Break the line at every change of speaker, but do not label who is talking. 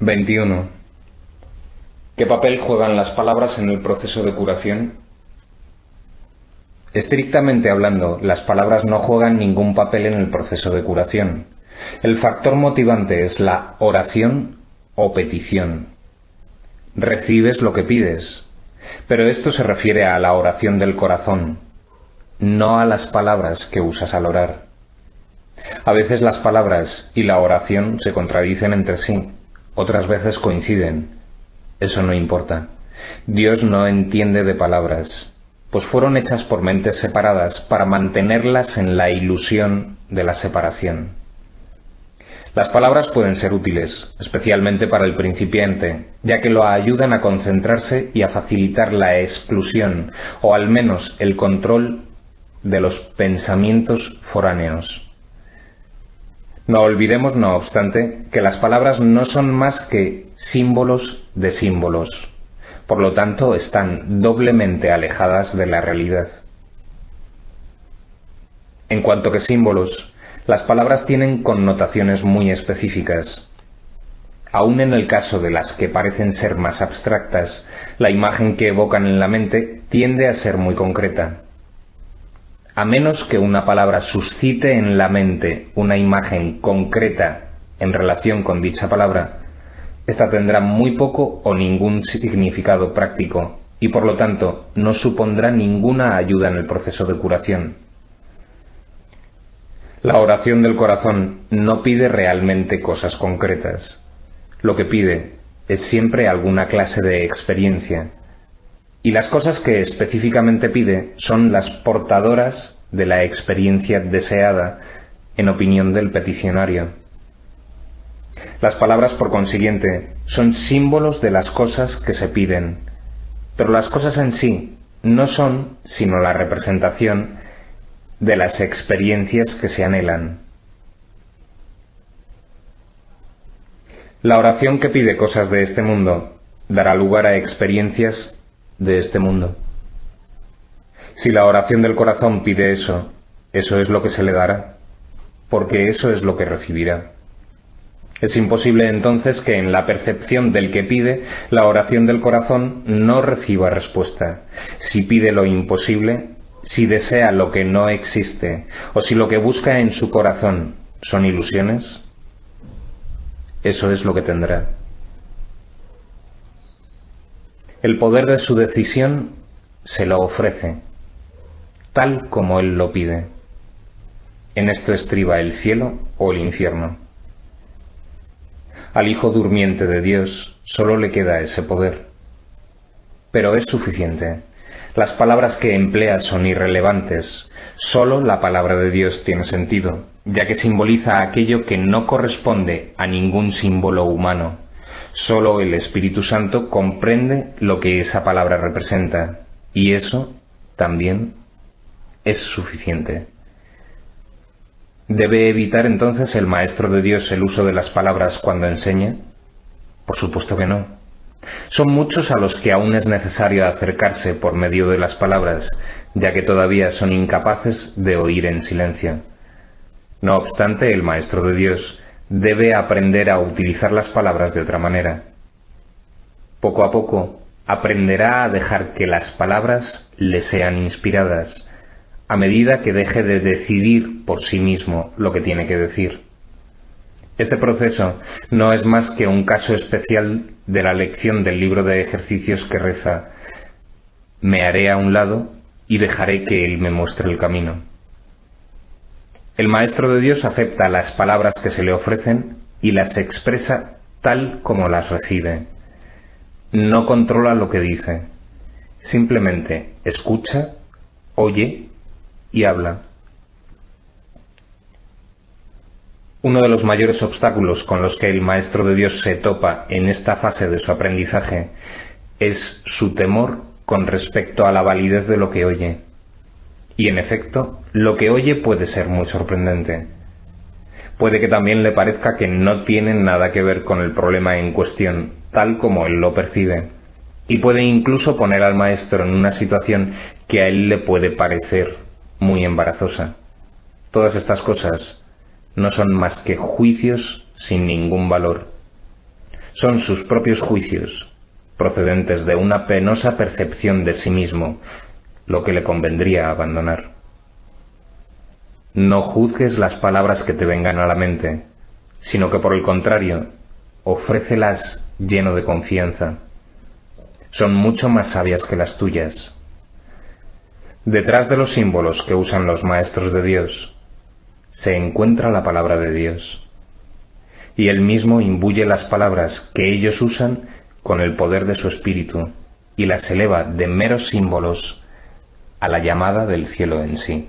21. ¿Qué papel juegan las palabras en el proceso de curación? Estrictamente hablando, las palabras no juegan ningún papel en el proceso de curación. El factor motivante es la oración o petición. Recibes lo que pides, pero esto se refiere a la oración del corazón, no a las palabras que usas al orar. A veces las palabras y la oración se contradicen entre sí, otras veces coinciden. Eso no importa. Dios no entiende de palabras, pues fueron hechas por mentes separadas para mantenerlas en la ilusión de la separación. Las palabras pueden ser útiles, especialmente para el principiante, ya que lo ayudan a concentrarse y a facilitar la exclusión, o al menos el control de los pensamientos foráneos. No olvidemos, no obstante, que las palabras no son más que símbolos de símbolos. Por lo tanto, están doblemente alejadas de la realidad. En cuanto que símbolos, las palabras tienen connotaciones muy específicas. Aun en el caso de las que parecen ser más abstractas, la imagen que evocan en la mente tiende a ser muy concreta. A menos que una palabra suscite en la mente una imagen concreta en relación con dicha palabra, esta tendrá muy poco o ningún significado práctico y por lo tanto no supondrá ninguna ayuda en el proceso de curación. La oración del corazón no pide realmente cosas concretas. Lo que pide es siempre alguna clase de experiencia. Y las cosas que específicamente pide son las portadoras de la experiencia deseada, en opinión del peticionario. Las palabras, por consiguiente, son símbolos de las cosas que se piden, pero las cosas en sí no son sino la representación de las experiencias que se anhelan. La oración que pide cosas de este mundo dará lugar a experiencias de este mundo. Si la oración del corazón pide eso, eso es lo que se le dará, porque eso es lo que recibirá. Es imposible entonces que en la percepción del que pide, la oración del corazón no reciba respuesta. Si pide lo imposible, si desea lo que no existe, o si lo que busca en su corazón son ilusiones, eso es lo que tendrá. El poder de su decisión se lo ofrece, tal como él lo pide. En esto estriba el cielo o el infierno. Al Hijo durmiente de Dios solo le queda ese poder. Pero es suficiente. Las palabras que emplea son irrelevantes. Solo la palabra de Dios tiene sentido, ya que simboliza aquello que no corresponde a ningún símbolo humano. Solo el Espíritu Santo comprende lo que esa palabra representa, y eso también es suficiente. ¿Debe evitar entonces el Maestro de Dios el uso de las palabras cuando enseña? Por supuesto que no. Son muchos a los que aún es necesario acercarse por medio de las palabras, ya que todavía son incapaces de oír en silencio. No obstante, el Maestro de Dios debe aprender a utilizar las palabras de otra manera. Poco a poco aprenderá a dejar que las palabras le sean inspiradas, a medida que deje de decidir por sí mismo lo que tiene que decir. Este proceso no es más que un caso especial de la lección del libro de ejercicios que reza: me haré a un lado y dejaré que Él me muestre el camino. El Maestro de Dios acepta las palabras que se le ofrecen y las expresa tal como las recibe. No controla lo que dice, simplemente escucha, oye y habla. Uno de los mayores obstáculos con los que el Maestro de Dios se topa en esta fase de su aprendizaje es su temor con respecto a la validez de lo que oye. Y en efecto, lo que oye puede ser muy sorprendente. Puede que también le parezca que no tiene nada que ver con el problema en cuestión, tal como él lo percibe, y puede incluso poner al maestro en una situación que a él le puede parecer muy embarazosa. Todas estas cosas no son más que juicios sin ningún valor. Son sus propios juicios, procedentes de una penosa percepción de sí mismo, lo que le convendría abandonar. No juzgues las palabras que te vengan a la mente, sino que por el contrario, ofrécelas lleno de confianza. Son mucho más sabias que las tuyas. Detrás de los símbolos que usan los maestros de Dios, se encuentra la palabra de Dios. Y Él mismo imbuye las palabras que ellos usan con el poder de su espíritu y las eleva de meros símbolos a la llamada del cielo en sí.